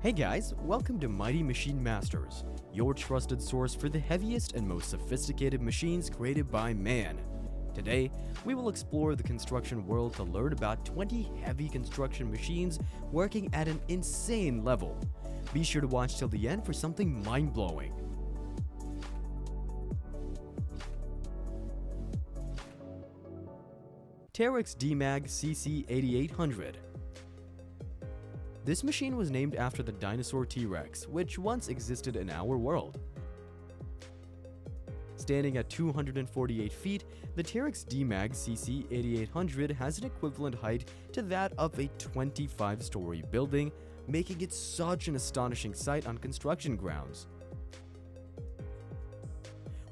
Hey guys, welcome to Mighty Machine Masters, your trusted source for the heaviest and most sophisticated machines created by man. Today, we will explore the construction world to learn about 20 heavy construction machines working at an insane level. Be sure to watch till the end for something mind-blowing. Terex Demag CC 2800. This machine was named after the dinosaur T-Rex, which once existed in our world. Standing at 248 feet, the Terex Demag CC 2800 has an equivalent height to that of a 25-story building, making it such an astonishing sight on construction grounds.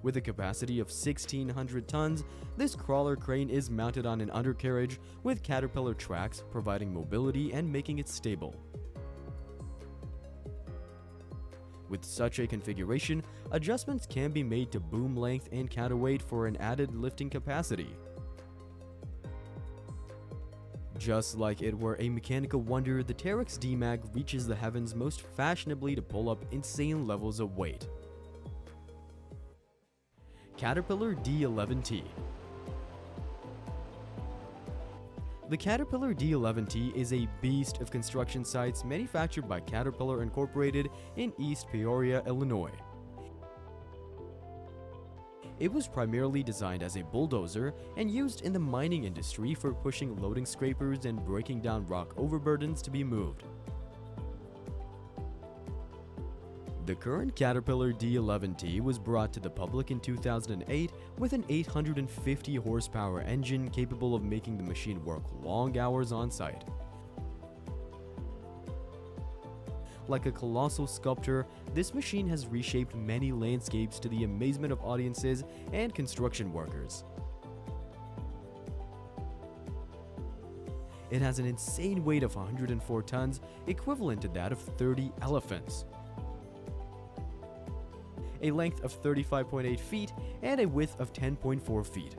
With a capacity of 1,600 tons, this crawler crane is mounted on an undercarriage with caterpillar tracks, providing mobility and making it stable. With such a configuration, adjustments can be made to boom length and counterweight for an added lifting capacity. Just like it were a mechanical wonder, the Terex Demag reaches the heavens most fashionably to pull up insane levels of weight. Caterpillar D11T. The Caterpillar D11T is a beast of construction sites manufactured by Caterpillar Incorporated in East Peoria, Illinois. It was primarily designed as a bulldozer and used in the mining industry for pushing loading scrapers and breaking down rock overburdens to be moved. The current Caterpillar D11T was brought to the public in 2008 with an 850 horsepower engine capable of making the machine work long hours on site. Like a colossal sculptor, this machine has reshaped many landscapes to the amazement of audiences and construction workers. It has an insane weight of 104 tons, equivalent to that of 30 elephants, a length of 35.8 feet, and a width of 10.4 feet.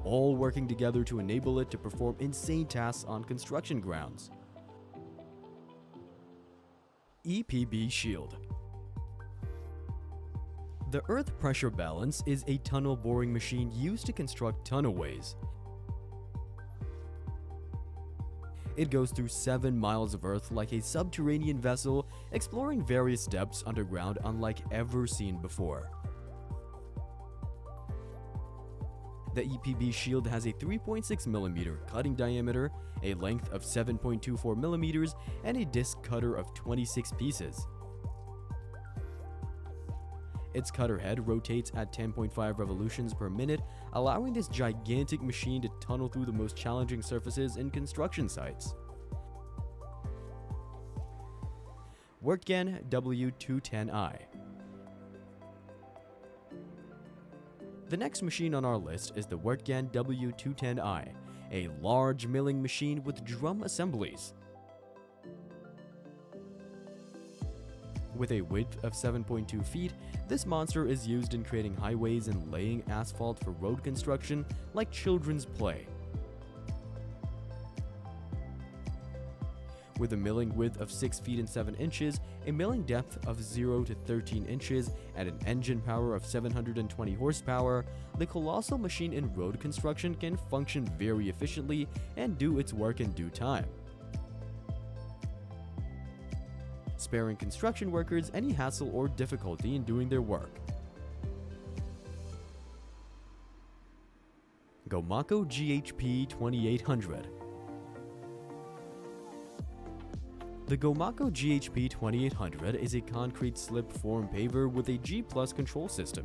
All working together to enable it to perform insane tasks on construction grounds. EPB Shield. The earth pressure balance is a tunnel boring machine used to construct tunnelways. It goes through 7 miles of earth like a subterranean vessel, exploring various depths underground unlike ever seen before. The EPB Shield has a 3.6mm cutting diameter, a length of 7.24mm, and a disc cutter of 26 pieces. Its cutter head rotates at 10.5 revolutions per minute, allowing this gigantic machine to tunnel through the most challenging surfaces in construction sites. Wirtgen W210i. The next machine on our list is the Wirtgen W210i, a large milling machine with drum assemblies. With a width of 7.2 feet, this monster is used in creating highways and laying asphalt for road construction like children's play. With a milling width of 6 feet and 7 inches, a milling depth of 0 to 13 inches, and an engine power of 720 horsepower, the colossal machine in road construction can function very efficiently and do its work in due time, sparing construction workers any hassle or difficulty in doing their work. Gomaco GHP-2800. The Gomaco GHP-2800 is a concrete slip form paver with a G+ control system.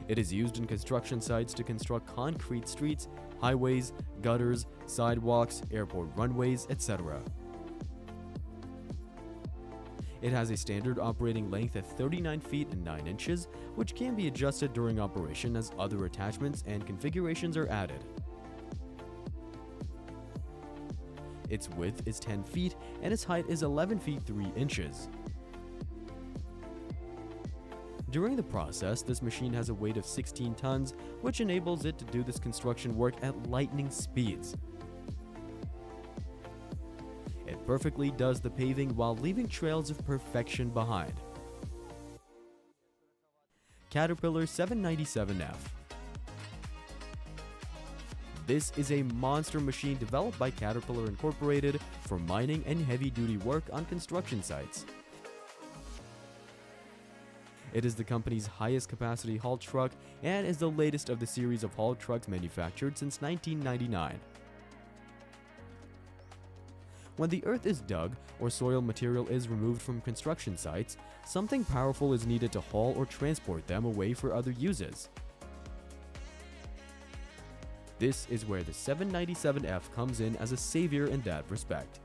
It is used in construction sites to construct concrete streets, highways, gutters, sidewalks, airport runways, etc. It has a standard operating length of 39 feet and 9 inches, which can be adjusted during operation as other attachments and configurations are added. Its width is 10 feet and its height is 11 feet 3 inches. During the process, this machine has a weight of 16 tons, which enables it to do this construction work at lightning speeds. perfectly does the paving while leaving trails of perfection behind. Caterpillar 797F. This is a monster machine developed by Caterpillar Incorporated for mining and heavy-duty work on construction sites. It is the company's highest capacity haul truck and is the latest of the series of haul trucks manufactured since 1999. When the earth is dug or soil material is removed from construction sites, something powerful is needed to haul or transport them away for other uses. This is where the 797F comes in as a savior in that respect.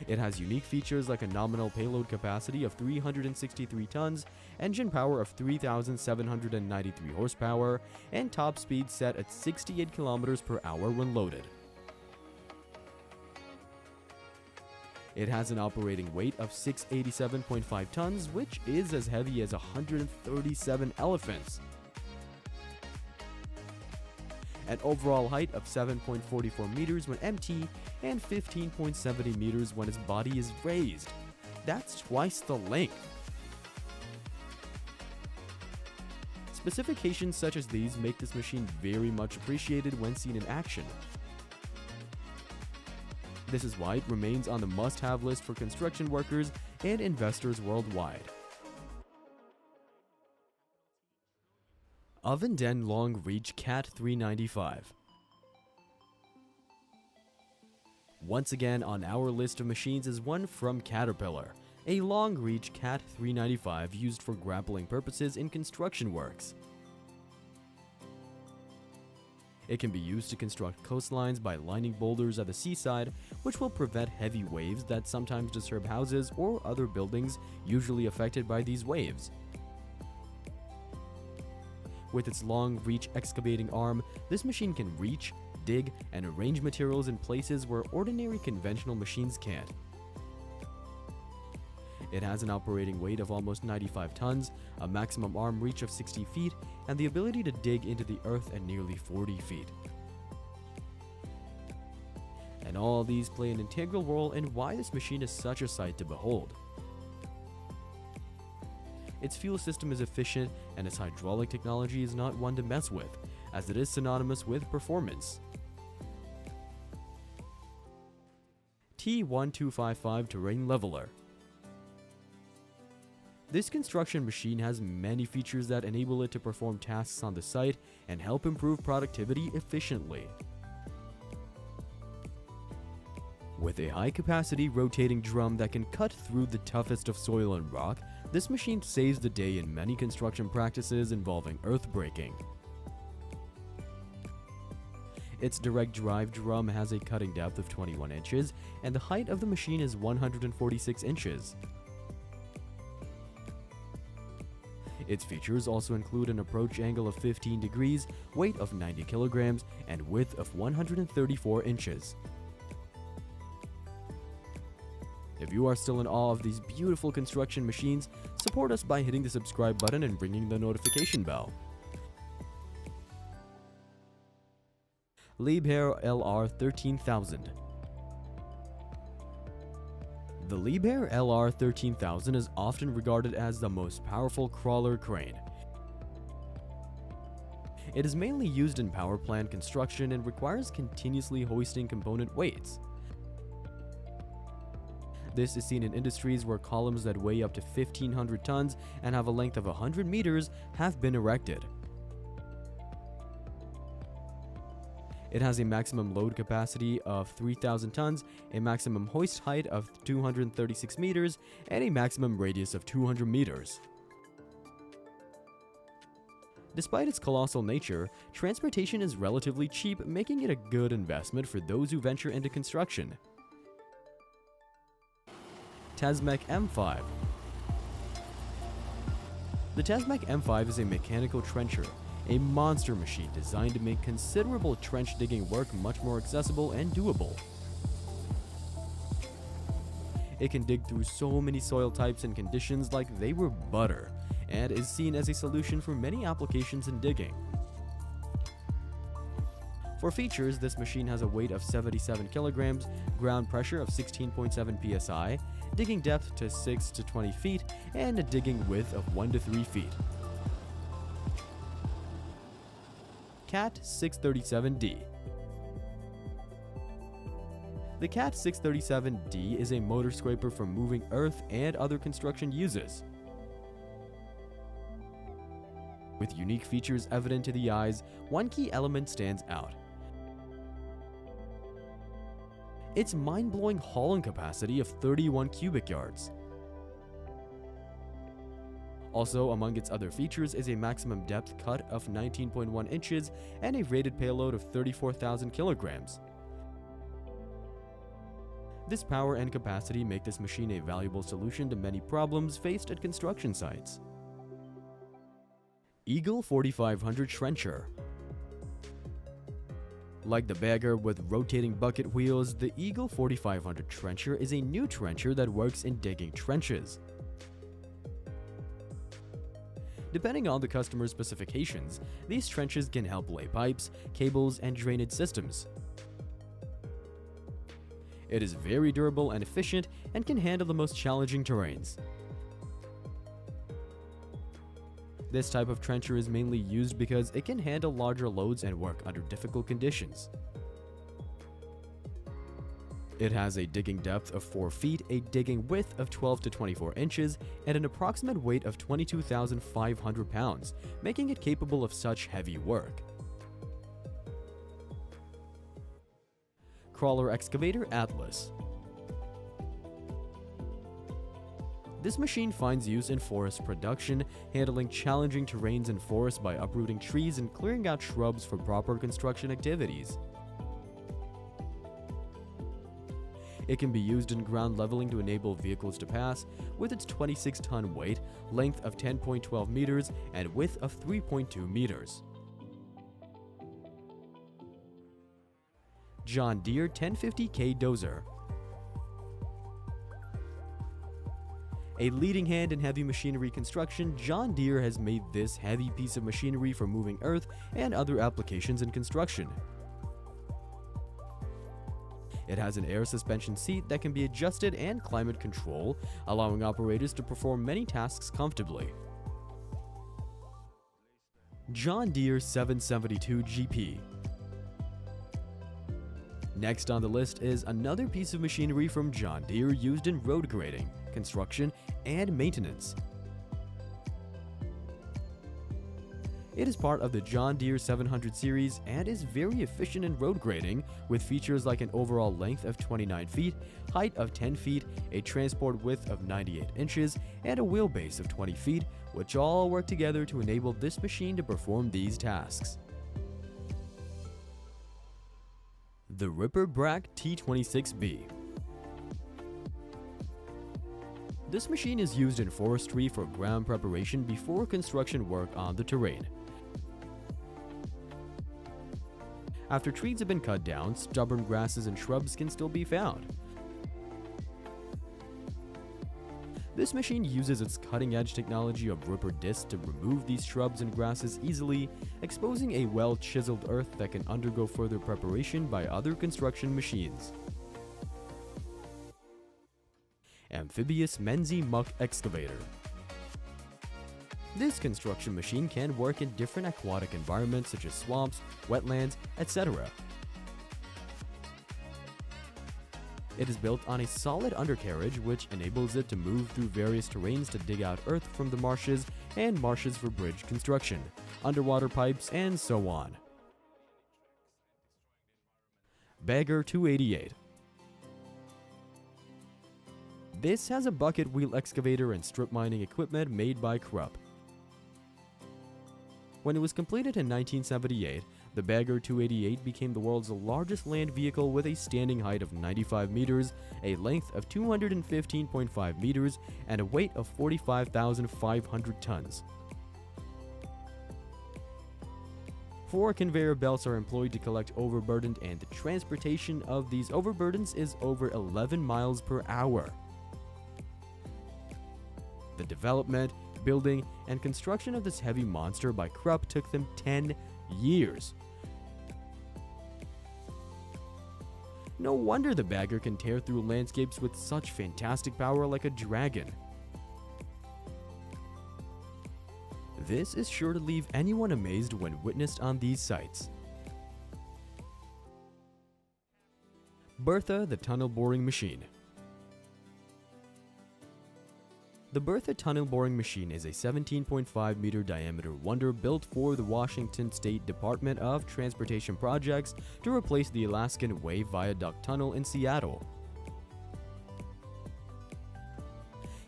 It has unique features like a nominal payload capacity of 363 tons, engine power of 3,793 horsepower, and top speed set at 68 kilometers per hour when loaded. It has an operating weight of 687.5 tons, which is as heavy as 137 elephants. An overall height of 7.44 meters when empty and 15.70 meters when its body is raised. That's twice the length. Specifications such as these make this machine very much appreciated when seen in action. This is why it remains on the must-have list for construction workers and investors worldwide. Ovenden Long Reach Cat 395. Once again on our list of machines is one from Caterpillar, a long reach Cat 395 used for grappling purposes in construction works. It can be used to construct coastlines by lining boulders at the seaside, which will prevent heavy waves that sometimes disturb houses or other buildings usually affected by these waves. With its long reach excavating arm, this machine can reach, dig, and arrange materials in places where ordinary conventional machines can't. It has an operating weight of almost 95 tons, a maximum arm reach of 60 feet, and the ability to dig into the earth at nearly 40 feet. And all these play an integral role in why this machine is such a sight to behold. Its fuel system is efficient, and its hydraulic technology is not one to mess with, as it is synonymous with performance. T1255 Terrain Leveler. This construction machine has many features that enable it to perform tasks on the site and help improve productivity efficiently. With a high-capacity rotating drum that can cut through the toughest of soil and rock, this machine saves the day in many construction practices involving earth breaking. Its direct drive drum has a cutting depth of 21 inches, and the height of the machine is 146 inches. Its features also include an approach angle of 15 degrees, weight of 90 kilograms, and width of 134 inches. If you are still in awe of these beautiful construction machines, support us by hitting the subscribe button and ringing the notification bell. Liebherr LR 13000. The Liebherr LR 13000 is often regarded as the most powerful crawler crane. It is mainly used in power plant construction and requires continuously hoisting component weights. This is seen in industries where columns that weigh up to 1,500 tons and have a length of 100 meters have been erected. It has a maximum load capacity of 3,000 tons, a maximum hoist height of 236 meters, and a maximum radius of 200 meters. Despite its colossal nature, transportation is relatively cheap, making it a good investment for those who venture into construction. Tesmec M5. The Tesmec M5 is a mechanical trencher, a monster machine designed to make considerable trench digging work much more accessible and doable. It can dig through so many soil types and conditions like they were butter, and is seen as a solution for many applications in digging. For features, this machine has a weight of 77 kilograms, ground pressure of 16.7 psi, digging depth to 6 to 20 feet, and a digging width of 1 to 3 feet. CAT 637D. The CAT 637D is a motor scraper for moving earth and other construction uses. With unique features evident to the eyes, one key element stands out. Its mind-blowing hauling capacity of 31 cubic yards. Also, among its other features is a maximum depth cut of 19.1 inches and a rated payload of 34,000 kilograms. This power and capacity make this machine a valuable solution to many problems faced at construction sites. Eagle 4500 Trencher. Like the bagger with rotating bucket wheels, the Eagle 4500 Trencher is a new trencher that works in digging trenches. Depending on the customer's specifications, these trenches can help lay pipes, cables, and drainage systems. It is very durable and efficient and can handle the most challenging terrains. This type of trencher is mainly used because it can handle larger loads and work under difficult conditions. It has a digging depth of 4 feet, a digging width of 12 to 24 inches, and an approximate weight of 22,500 pounds, making it capable of such heavy work. Crawler Excavator Atlas. This machine finds use in forest production, handling challenging terrains in forests by uprooting trees and clearing out shrubs for proper construction activities. It can be used in ground leveling to enable vehicles to pass, with its 26-ton weight, length of 10.12 meters, and width of 3.2 meters. John Deere 1050K Dozer. A leading hand in heavy machinery construction, John Deere has made this heavy piece of machinery for moving earth and other applications in construction. It has an air suspension seat that can be adjusted and climate control, allowing operators to perform many tasks comfortably. John Deere 772 GP. Next on the list is another piece of machinery from John Deere used in road grading, construction, and maintenance. It is part of the John Deere 700 series and is very efficient in road grading, with features like an overall length of 29 feet, height of 10 feet, a transport width of 98 inches, and a wheelbase of 20 feet, which all work together to enable this machine to perform these tasks. The Ripper Bracke T26B. This machine is used in forestry for ground preparation before construction work on the terrain. After trees have been cut down, stubborn grasses and shrubs can still be found. This machine uses its cutting-edge technology of ripper discs to remove these shrubs and grasses easily, exposing a well-chiseled earth that can undergo further preparation by other construction machines. Amphibious Menzi Muck Excavator. This construction machine can work in different aquatic environments such as swamps, wetlands, etc. It is built on a solid undercarriage which enables it to move through various terrains to dig out earth from the marshes and marshes for bridge construction, underwater pipes, and so on. Bagger 288. This has a bucket wheel excavator and strip mining equipment made by Krupp. When it was completed in 1978, the Bagger 288 became the world's largest land vehicle with a standing height of 95 meters, a length of 215.5 meters, and a weight of 45,500 tons. 4 conveyor belts are employed to collect overburden, and the transportation of these overburdens is over 11 miles per hour. The development, building, and construction of this heavy monster by Krupp took them 10 years. No wonder the bagger can tear through landscapes with such fantastic power like a dragon. This is sure to leave anyone amazed when witnessed on these sites. Bertha, the tunnel boring machine. The Bertha tunnel boring machine is a 17.5 meter diameter wonder built for the Washington State Department of Transportation projects to replace the Alaskan Way Viaduct Tunnel in Seattle.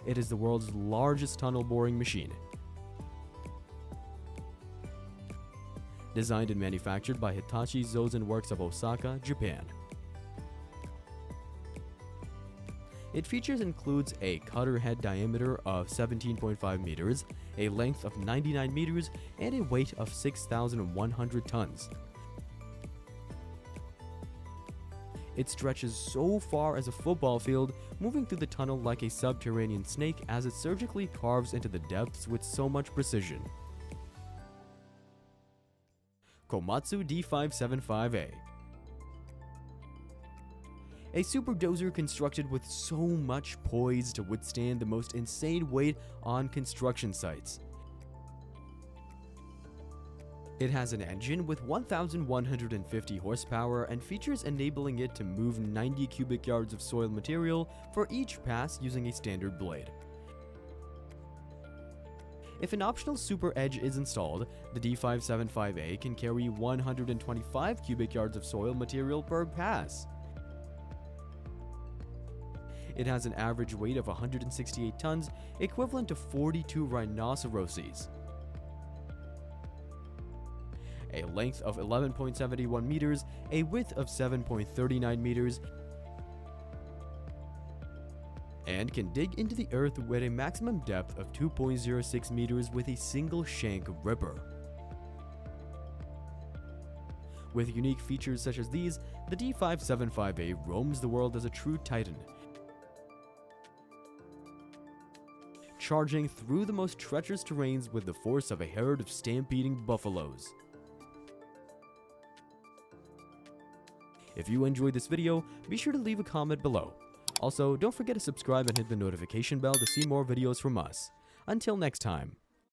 It is the world's largest tunnel boring machine. Designed and manufactured by Hitachi Zosen Works of Osaka, Japan. Its features includes a cutter head diameter of 17.5 meters, a length of 99 meters, and a weight of 6,100 tons. It stretches so far as a football field, moving through the tunnel like a subterranean snake as it surgically carves into the depths with so much precision. Komatsu D575A. A super dozer constructed with so much poise to withstand the most insane weight on construction sites. It has an engine with 1,150 horsepower and features enabling it to move 90 cubic yards of soil material for each pass using a standard blade. If an optional super edge is installed, the D575A can carry 125 cubic yards of soil material per pass. It has an average weight of 168 tons, equivalent to 42 rhinoceroses. A length of 11.71 meters, a width of 7.39 meters, and can dig into the earth with a maximum depth of 2.06 meters with a single shank ripper. With unique features such as these, the D575A roams the world as a true titan, charging through the most treacherous terrains with the force of a herd of stampeding buffaloes. If you enjoyed this video, be sure to leave a comment below. Also, don't forget to subscribe and hit the notification bell to see more videos from us. Until next time.